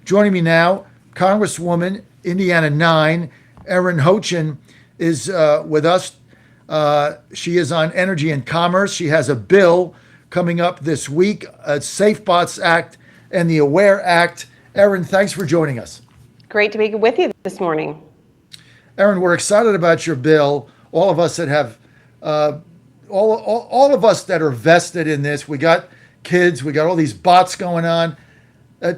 Joining me now, Congresswoman Indiana 9, Erin Houchin, is with us. She is on Energy and Commerce. She has a bill coming up this week, a Safe Bots Act and the Aware Act. Erin, thanks for joining us. Great to be with you this morning. Erin, we're excited about your bill. All of us that have, all of us that are vested in this, we got kids, we got all these bots going on.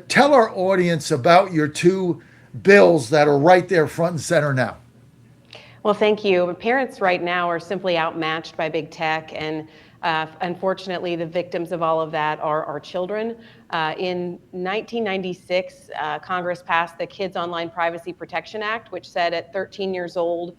Tell our audience about your two bills that are right there front and center now. Well, thank you. Parents right now are simply outmatched by big tech, and unfortunately, the victims of all of that are our children. In 1996, Congress passed the Kids Online Privacy Protection Act, which said at 13 years old,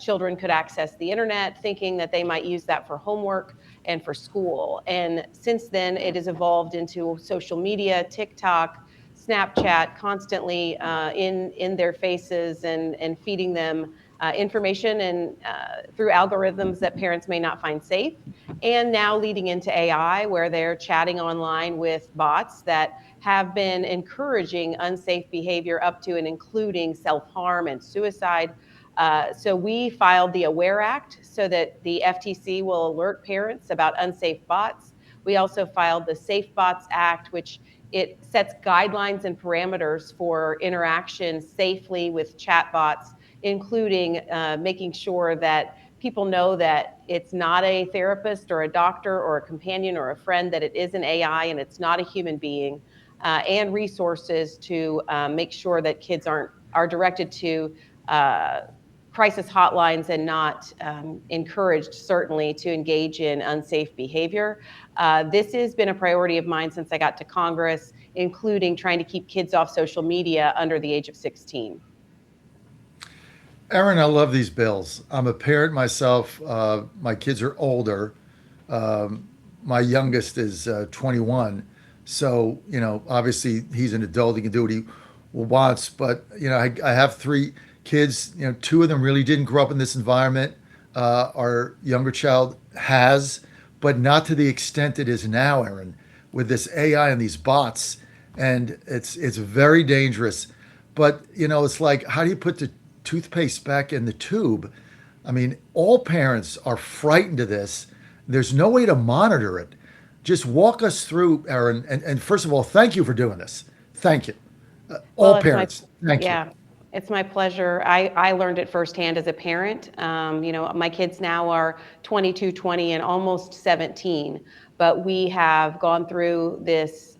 children could access the internet, thinking that they might use that for homework and for school. And since then, it has evolved into social media, TikTok, Snapchat, constantly in their faces and feeding them information and through algorithms that parents may not find safe, and now leading into AI, where they're chatting online with bots that have been encouraging unsafe behavior up to and including self-harm and suicide. So we filed the Aware Act so that the FTC will alert parents about unsafe bots. We also filed the Safe Bots Act, which it sets guidelines and parameters for interaction safely with chatbots, including making sure that people know that it's not a therapist or a doctor or a companion or a friend, that it is an AI and it's not a human being, and resources to make sure that kids are directed to crisis hotlines and not encouraged, certainly, to engage in unsafe behavior. This has been a priority of mine since I got to Congress, including trying to keep kids off social media under the age of 16. Erin, I love these bills. I'm a parent myself. My kids are older. My youngest is 21. So, obviously he's an adult. He can do what he wants. But, I have three kids. Two of them really didn't grow up in this environment. Our younger child has, but not to the extent it is now, Erin, with this AI and these bots. And it's very dangerous. But, it's like, how do you put the toothpaste back in the tube? I mean, all parents are frightened of this. There's no way to monitor it. Just walk us through, Erin. And first of all, thank you for doing this. Thank you. All parents, thank you. Yeah, it's my pleasure. I learned it firsthand as a parent. My kids now are 22, 20, and almost 17. But we have gone through this,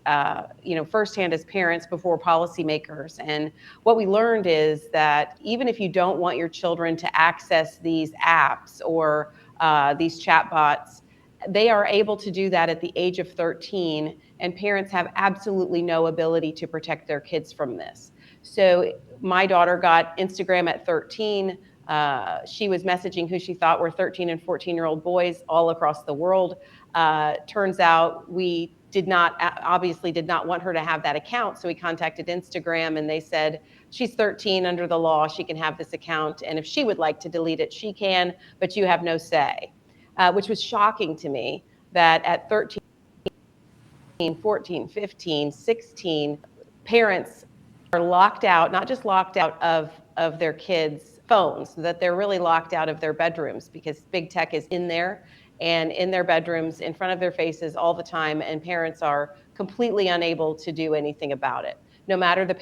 firsthand as parents before policymakers. And what we learned is that even if you don't want your children to access these apps or these chatbots, they are able to do that at the age of 13, and parents have absolutely no ability to protect their kids from this. So my daughter got Instagram at 13. She was messaging who she thought were 13 and 14-year-old boys all across the world. Turns out we obviously did not want her to have that account. So we contacted Instagram and they said, she's 13 under the law, she can have this account. And if she would like to delete it, she can, but you have no say, which was shocking to me that at 13, 14, 15, 16, parents are locked out, not just locked out of their kids' phones, that they're really locked out of their bedrooms because big tech is in there and in their bedrooms, in front of their faces all the time, and parents are completely unable to do anything about it. No matter the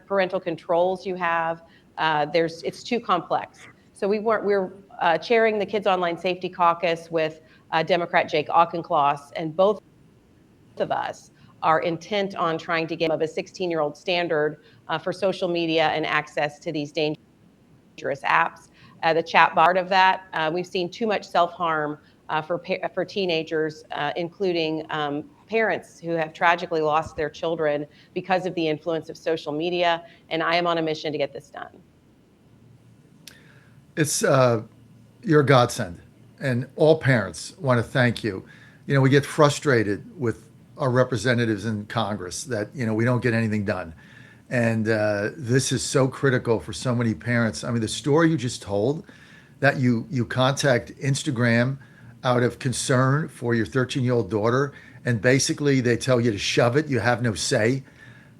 parental controls you have, it's too complex. So we're chairing the Kids Online Safety Caucus with Democrat Jake Auchincloss, and both of us are intent on trying to get of a 16-year-old standard for social media and access to these dangerous apps. The chat part of that, we've seen too much self-harm for teenagers, including parents who have tragically lost their children because of the influence of social media, and I am on a mission to get this done. It's you're a godsend, and all parents want to thank you. We get frustrated with our representatives in Congress that we don't get anything done, and this is so critical for so many parents. I mean, the story you just told, that you contact Instagram out of concern for your 13-year-old daughter, and basically they tell you to shove it, you have no say.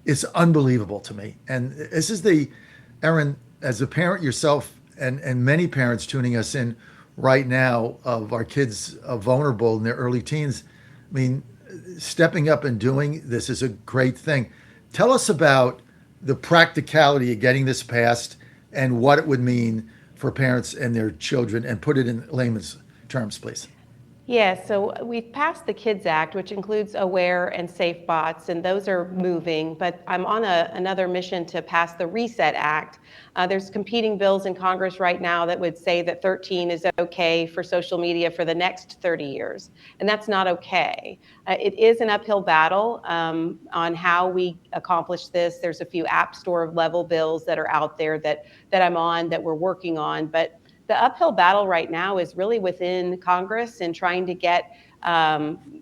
is unbelievable to me. And this is Erin, as a parent yourself, and many parents tuning us in right now of our kids vulnerable in their early teens. I mean, stepping up and doing this is a great thing. Tell us about the practicality of getting this passed and what it would mean for parents and their children, and put it in layman's terms, please. Yeah, so we've passed the KIDS Act, which includes Aware and Safe Bots, and those are moving. But I'm on another mission to pass the Reset Act. There's competing bills in Congress right now that would say that 13 is okay for social media for the next 30 years, and that's not okay. It is an uphill battle on how we accomplish this. There's a few App Store level bills that are out there that I'm on, that we're working on, but the uphill battle right now is really within Congress and trying to get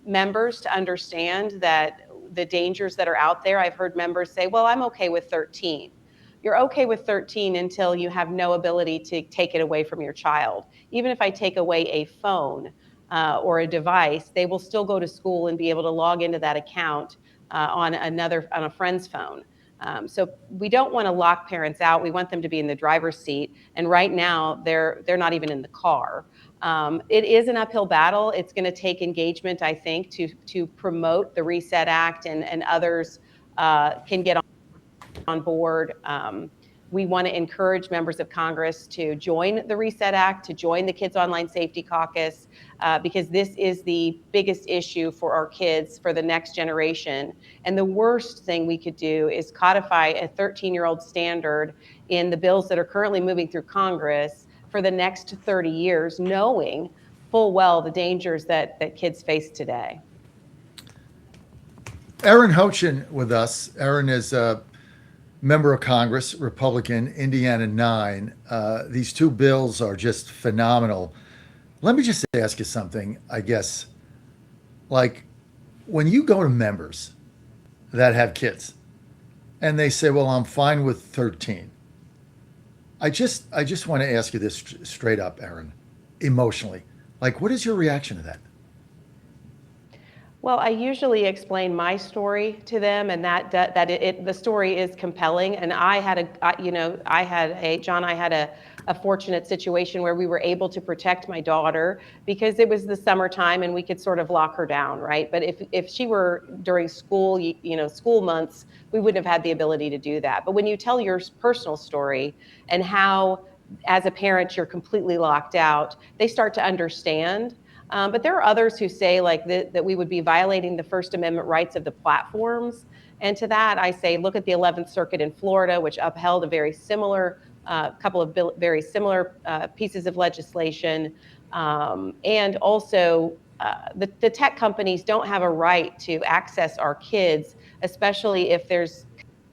members to understand that the dangers that are out there. I've heard members say, well, I'm okay with 13. You're okay with 13 until you have no ability to take it away from your child. Even if I take away a phone or a device, they will still go to school and be able to log into that account on a friend's phone. So we don't want to lock parents out. We want them to be in the driver's seat. And right now, they're not even in the car. It is an uphill battle. It's going to take engagement, I think, to promote the Reset Act, and others can get on board. We want to encourage members of Congress to join the Reset Act, to join the Kids Online Safety Caucus, because this is the biggest issue for our kids for the next generation. And the worst thing we could do is codify a 13-year-old standard in the bills that are currently moving through Congress for the next 30 years, knowing full well the dangers that kids face today. Erin Houchin with us. Erin is a member of Congress, Republican, Indiana 9. These two bills are just phenomenal. Let me just ask you something, I guess. Like, when you go to members that have kids and they say, well, I'm fine with 13. I just want to ask you this straight up, Erin, emotionally. Like, what is your reaction to that? Well, I usually explain my story to them, and the story is compelling. And I had a fortunate situation where we were able to protect my daughter because it was the summertime and we could sort of lock her down, right? But if she were during school, school months, we wouldn't have had the ability to do that. But when you tell your personal story and how, as a parent, you're completely locked out, they start to understand. But there are others who say that we would be violating the First Amendment rights of the platforms. And to that, I say, look at the 11th Circuit in Florida, which upheld a very similar couple of very similar pieces of legislation. And also, the tech companies don't have a right to access our kids, especially if there's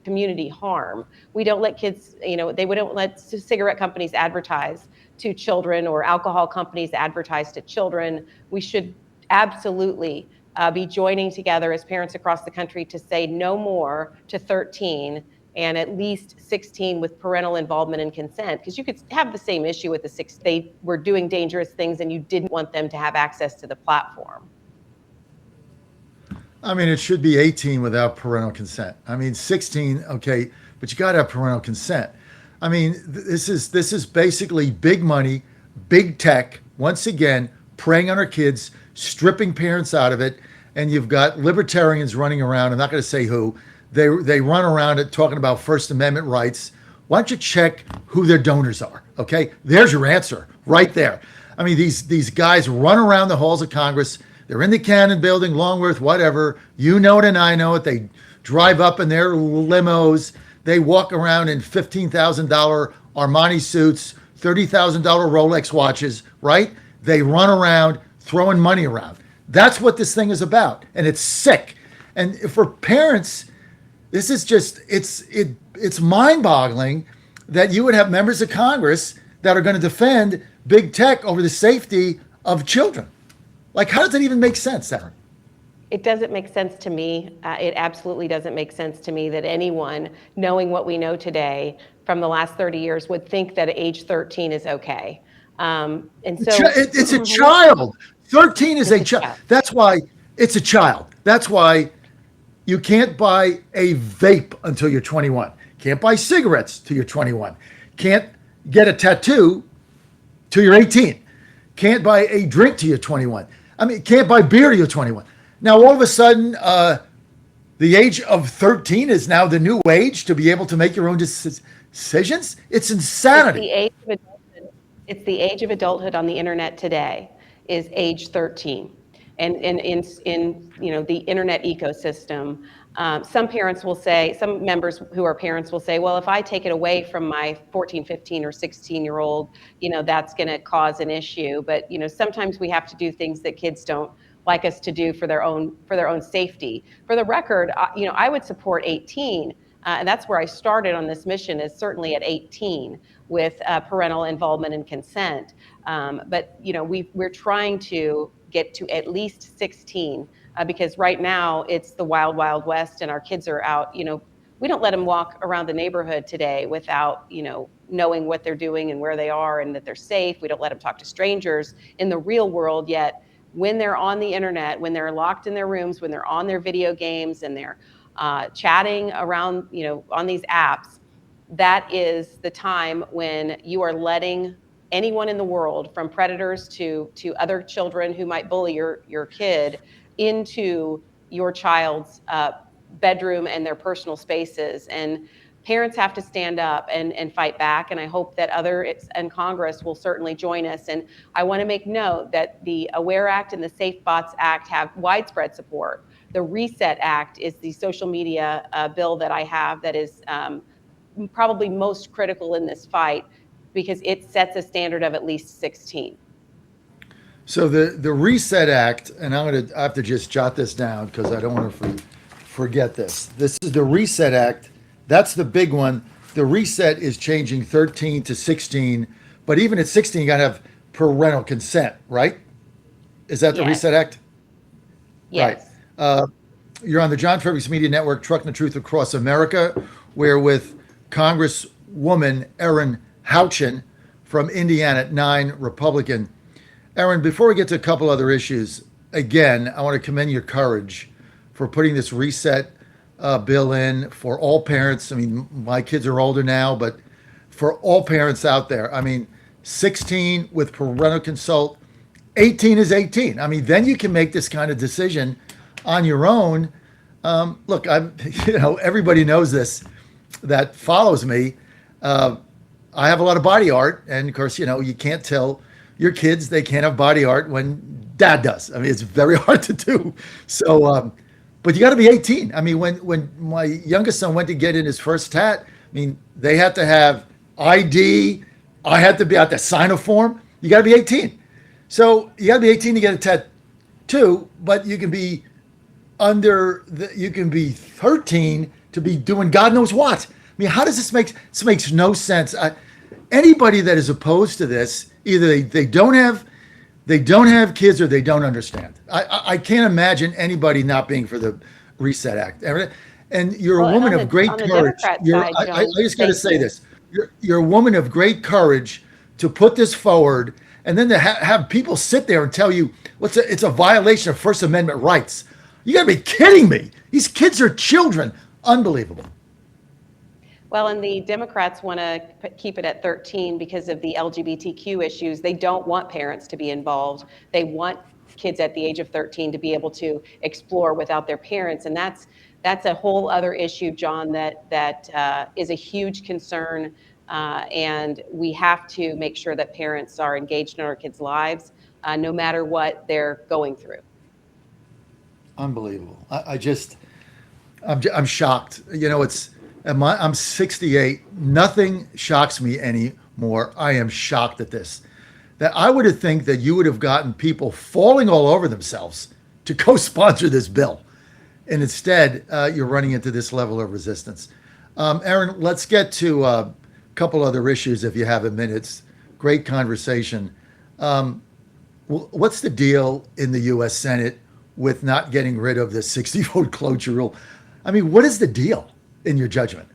community harm. We don't let kids, they wouldn't let cigarette companies advertise to children or alcohol companies advertise to children. We should absolutely be joining together as parents across the country to say no more to 13 and at least 16 with parental involvement and consent, because you could have the same issue with the 6. They were doing dangerous things and you didn't want them to have access to the platform. I mean, it should be 18 without parental consent. I mean, 16, okay, but you got to have parental consent. I mean, this is basically big money, big tech, once again, preying on our kids, stripping parents out of it, and you've got libertarians running around, I'm not going to say who, they run around it talking about First Amendment rights. Why don't you check who their donors are, okay? There's your answer right there. I mean, these guys run around the halls of Congress. They're in the Cannon Building, Longworth, whatever. You know it and I know it. They drive up in their limos. They walk around in $15,000 Armani suits, $30,000 Rolex watches, right? They run around throwing money around. That's what this thing is about. And it's sick. And for parents, this is just, it's mind-boggling that you would have members of Congress that are going to defend big tech over the safety of children. Like, how does it even make sense, Erin? It doesn't make sense to me. It absolutely doesn't make sense to me that anyone, knowing what we know today from the last 30 years, would think that age 13 is okay. And so it's a child. 13 is a child. That's why it's a child. That's why, You can't buy a vape until you're 21. Can't buy cigarettes till you're 21. Can't get a tattoo till you're 18. Can't buy a drink till you're 21. I mean, can't buy beer till you're 21. Now, all of a sudden, the age of 13 is now the new age to be able to make your own decisions. It's insanity. It's the age of adulthood on the internet today is age 13. And in the internet ecosystem, some parents will say, some members who are parents will say, well, if I take it away from my 14, 15, or 16-year-old, that's going to cause an issue. But sometimes we have to do things that kids don't like us to do for their own safety. For the record, I would support 18. And that's where I started on this mission, is certainly at 18 with parental involvement and consent. But we're trying to get to at least 16 because right now it's the wild, wild west, and our kids are out. We don't let them walk around the neighborhood today without knowing what they're doing and where they are and that they're safe. We don't let them talk to strangers in the real world yet. When they're on the internet, when they're locked in their rooms, when they're on their video games and they're chatting around, on these apps, that is the time when you are letting anyone in the world, from predators to other children who might bully your kid, into your child's bedroom and their personal spaces. And parents have to stand up and fight back. And I hope that others in Congress will certainly join us. And I want to make note that the AWARE Act and the Safe Bots Act have widespread support. The RESET Act is the social media bill that I have that is probably most critical in this fight because it sets a standard of at least 16. So the RESET Act, and I have to just jot this down because I don't want to forget this. This is the RESET Act. That's the big one. The RESET is changing 13 to 16, but even at 16, you got to have parental consent, right? Is that the Yes. RESET Act? Yes. Right. You're on the John Fredericks Media Network, Trucking the Truth Across America. We're with Congresswoman Erin Houchin from Indiana, 9 Republican. Erin, before we get to a couple other issues, again, I want to commend your courage for putting this reset bill in for all parents. I mean, my kids are older now, but for all parents out there, I mean, 16 with parental consult, 18 is 18. I mean, then you can make this kind of decision on your own. Look, everybody knows this that follows me. I have a lot of body art, and of course, you can't tell your kids they can't have body art when dad does. I mean, it's very hard to do. So, but you got to be 18. I mean, when my youngest son went to get in his first tat, I mean, they had to have ID. I had to be out to sign a form. You got to be 18. So you got to be 18 to get a tattoo, but you can be you can be 13 to be doing God knows what. I mean, how does this make? This makes no sense. Anybody that is opposed to this, either they don't have kids or they don't understand. I can't imagine anybody not being for the Reset Act. And you're a woman of great courage. I just got to say this: you're a woman of great courage to put this forward, and then to have people sit there and tell you it's a violation of First Amendment rights. You got to be kidding me! These kids are children. Unbelievable. Well, and the Democrats want to keep it at 13 because of the LGBTQ issues. They don't want parents to be involved. They want kids at the age of 13 to be able to explore without their parents. And that's a whole other issue, John, that is a huge concern. And we have to make sure that parents are engaged in our kids' lives, no matter what they're going through. Unbelievable. I'm shocked. I'm 68. Nothing shocks me anymore. I am shocked at this. That I would have think that you would have gotten people falling all over themselves to co-sponsor this bill. And instead, you're running into this level of resistance. Erin, let's get to a couple other issues if you have a minute. It's great conversation. What's the deal in the U.S. Senate with not getting rid of the 60-vote cloture rule? I mean, what is the deal in your judgment?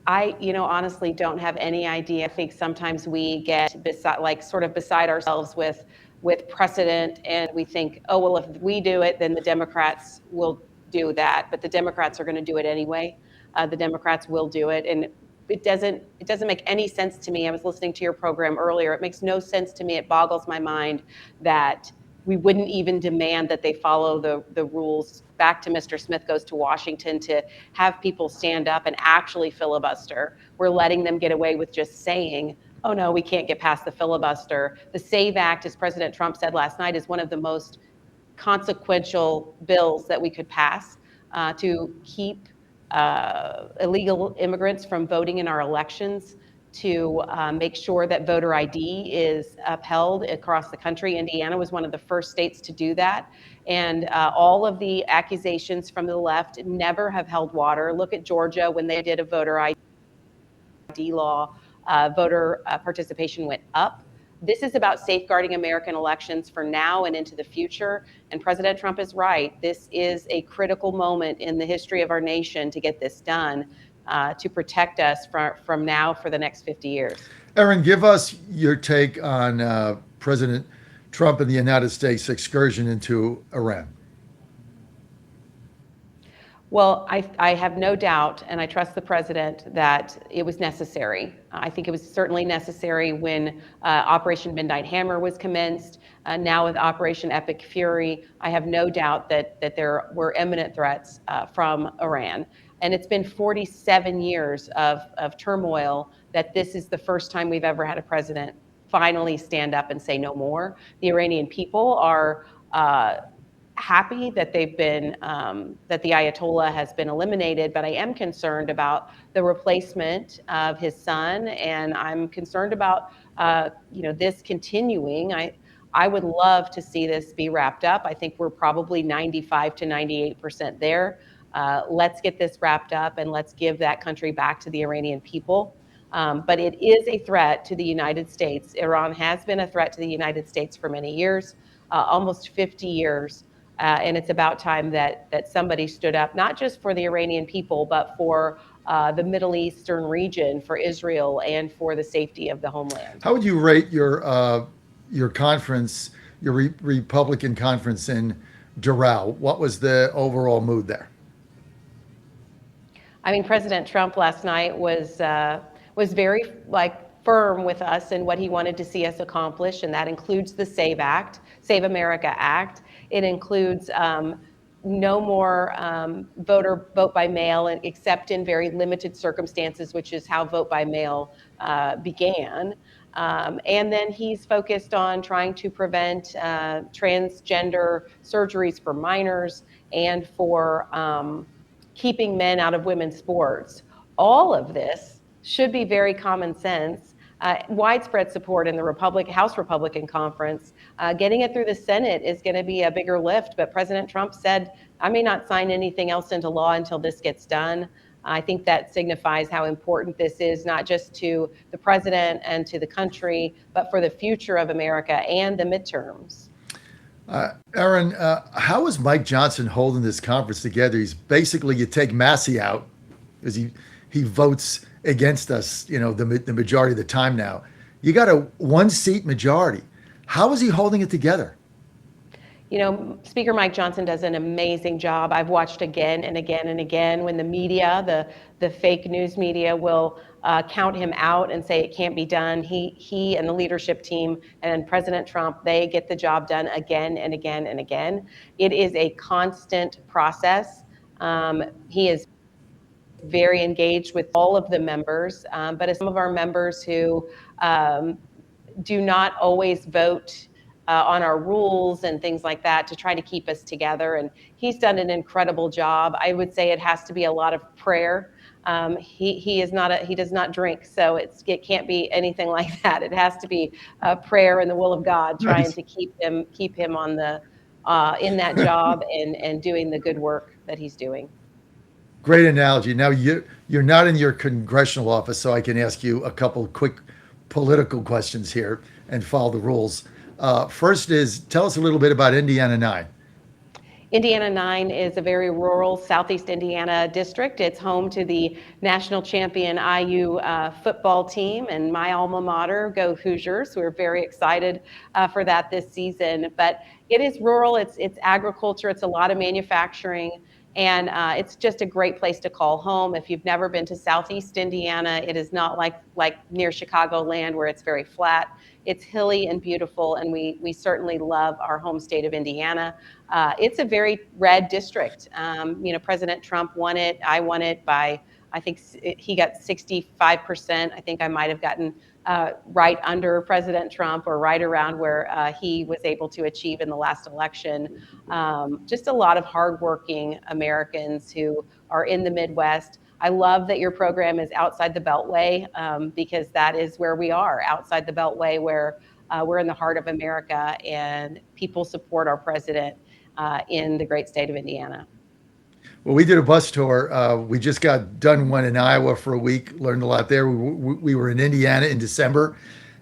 I, honestly don't have any idea. I think sometimes we get beside ourselves with precedent, and we think, oh, well, if we do it, then the Democrats will do that, but the Democrats are going to do it anyway. The Democrats will do it, and it doesn't make any sense to me. I was listening to your program earlier. It makes no sense to me. It boggles my mind that we wouldn't even demand that they follow the rules. Back to Mr. Smith goes to Washington to have people stand up and actually filibuster. We're letting them get away with just saying, oh no, we can't get past the filibuster. The SAVE Act, as President Trump said last night, is one of the most consequential bills that we could pass to keep illegal immigrants from voting in our elections, to make sure that voter ID is upheld across the country. Indiana was one of the first states to do that. And all of the accusations from the left never have held water. Look at Georgia when they did a voter ID law, voter participation went up. This is about safeguarding American elections for now and into the future. And President Trump is right. This is a critical moment in the history of our nation to get this done, to protect us from now for the next 50 years. Erin, give us your take on President Trump and the United States excursion into Iran. Well, I have no doubt, and I trust the president, that it was necessary. I think it was certainly necessary when Operation Midnight Hammer was commenced. Now with Operation Epic Fury, I have no doubt that there were imminent threats from Iran. And it's been 47 years of turmoil that this is the first time we've ever had a president finally stand up and say no more. The Iranian people are happy that they've been that the Ayatollah has been eliminated, but I am concerned about the replacement of his son, and I'm concerned about this continuing. I would love to see this be wrapped up. I think we're probably 95 to 98% there. Let's get this wrapped up and let's give that country back to the Iranian people. But it is a threat to the United States. Iran has been a threat to the United States for many years, almost 50 years. And it's about time that somebody stood up, not just for the Iranian people, but for the Middle Eastern region, for Israel, and for the safety of the homeland. How would you rate your conference, your Republican conference in Doral? What was the overall mood there? I mean, President Trump last night was very firm with us and what he wanted to see us accomplish, and that includes the SAVE Act, Save America Act. It includes no more vote by mail, except in very limited circumstances, which is how vote by mail began. And then he's focused on trying to prevent transgender surgeries for minors and for keeping men out of women's sports. All of this should be very common sense. Widespread support in the House Republican Conference. Getting it through the Senate is going to be a bigger lift, but President Trump said, I may not sign anything else into law until this gets done. I think that signifies how important this is, not just to the president and to the country, but for the future of America and the midterms. Erin, how is Mike Johnson holding this conference together? He's basically, you take Massey out because he votes against us, the majority of the time now. You got a one-seat majority. How is he holding it together? Speaker Mike Johnson does an amazing job. I've watched again and again and again when the media, the fake news media, will count him out and say it can't be done. He and the leadership team and President Trump, they get the job done again and again and again. It is a constant process. He is very engaged with all of the members, but as some of our members who do not always vote on our rules and things like that to try to keep us together. And he's done an incredible job. I would say it has to be a lot of prayer. He does not drink, so it can't be anything like that. It has to be prayer and the will of God, trying to keep him on in that job and doing the good work that he's doing. Great analogy. Now you're not in your congressional office, so I can ask you a couple quick political questions here and follow the rules. First is, tell us a little bit about Indiana 9. Indiana 9 is a very rural Southeast Indiana district. It's home to the national champion IU football team and my alma mater, Go Hoosiers. We're very excited for that this season. But it is rural, it's agriculture, it's a lot of manufacturing. And it's just a great place to call home. If you've never been to Southeast Indiana, it is not like near Chicagoland where it's very flat. It's hilly and beautiful, and we certainly love our home state of Indiana. It's a very red district. President Trump won it. I won it by, I think he got 65%. I think I might have gotten right under President Trump, or right around where he was able to achieve in the last election. Just a lot of hardworking Americans who are in the Midwest. I love that your program is outside the Beltway, because that is where we are, outside the Beltway, where we're in the heart of America, and people support our president in the great state of Indiana. Well, we did a bus tour. We just got done one in Iowa for a week. Learned a lot there. We were in Indiana in December,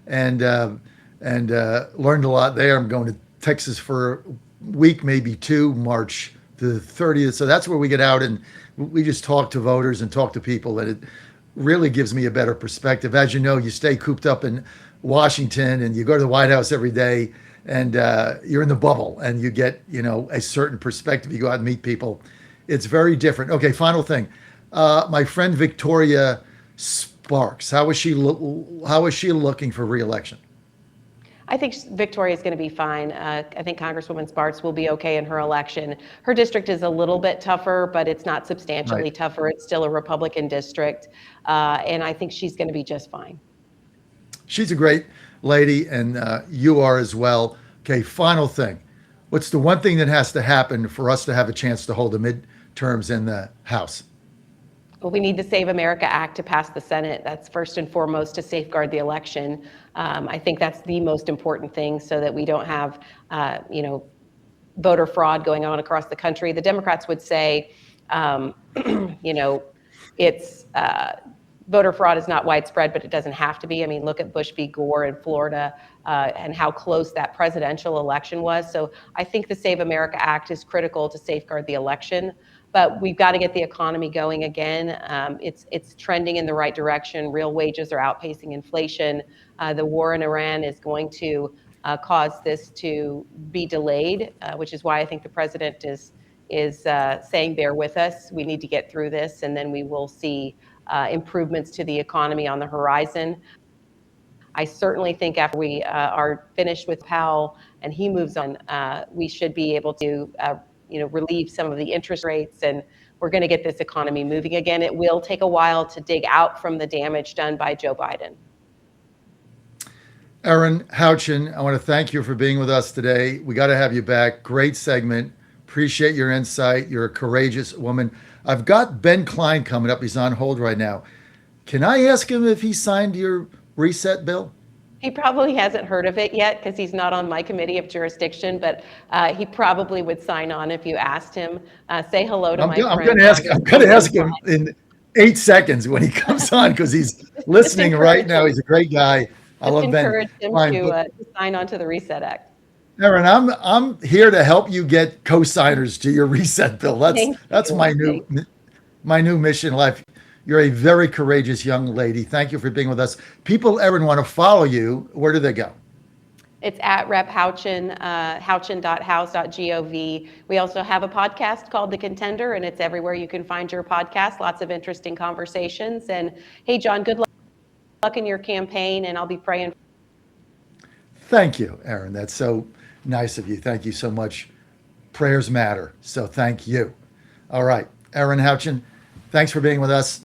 and learned a lot there. I'm going to Texas for a week, maybe two, March the 30th. So that's where we get out and we just talk to voters and talk to people. And it really gives me a better perspective. As you know, you stay cooped up in Washington and you go to the White House every day, and you're in the bubble, and you get a certain perspective. You go out and meet people. It's very different. Okay, final thing. My friend Victoria Sparks, how is she looking for re-election? I think Victoria is going to be fine. I think Congresswoman Sparks will be okay in her election. Her district is a little bit tougher, but it's not substantially Right. tougher. It's still a Republican district, and I think she's going to be just fine. She's a great lady, and you are as well. Okay, final thing. What's the one thing that has to happen for us to have a chance to hold the midterms in the House? Well, we need the Save America Act to pass the Senate. That's first and foremost to safeguard the election. I think that's the most important thing, so that we don't have, voter fraud going on across the country. The Democrats would say, it's voter fraud is not widespread, but it doesn't have to be. I mean, look at Bush v. Gore in Florida, and how close that presidential election was. So I think the Save America Act is critical to safeguard the election. But we've got to get the economy going again. It's trending in the right direction. Real wages are outpacing inflation. The war in Iran is going to cause this to be delayed, which is why I think the president is saying, bear with us. We need to get through this, and then we will see improvements to the economy on the horizon. I certainly think after we are finished with Powell and he moves on, we should be able to relieve some of the interest rates, and we're going to get this economy moving again. It will take a while to dig out from the damage done by Joe Biden. Erin Houchin, I want to thank you for being with us today. We got to have you back. Great segment. Appreciate your insight. You're a courageous woman. I've got Ben Klein coming up. He's on hold right now. Can I ask him if he signed your reset bill? He probably hasn't heard of it yet because he's not on my committee of jurisdiction, but he probably would sign on if you asked him. Say hello to my friend. I'm going to ask him in 8 seconds when he comes on, because he's listening right now. He's a great guy. I love Ben. Encourage him to sign on to the Reset Act. Erin, I'm here to help you get co-signers to your reset bill. That's my new mission in life. You're a very courageous young lady. Thank you for being with us. People, Erin, want to follow you. Where do they go? It's at Rep Houchin, houchin.house.gov. We also have a podcast called The Contender, and it's everywhere you can find your podcast. Lots of interesting conversations. And hey, John, good luck in your campaign, and I'll be praying. Thank you, Erin. That's so nice of you. Thank you so much. Prayers matter. So thank you. All right, Erin Houchin, thanks for being with us.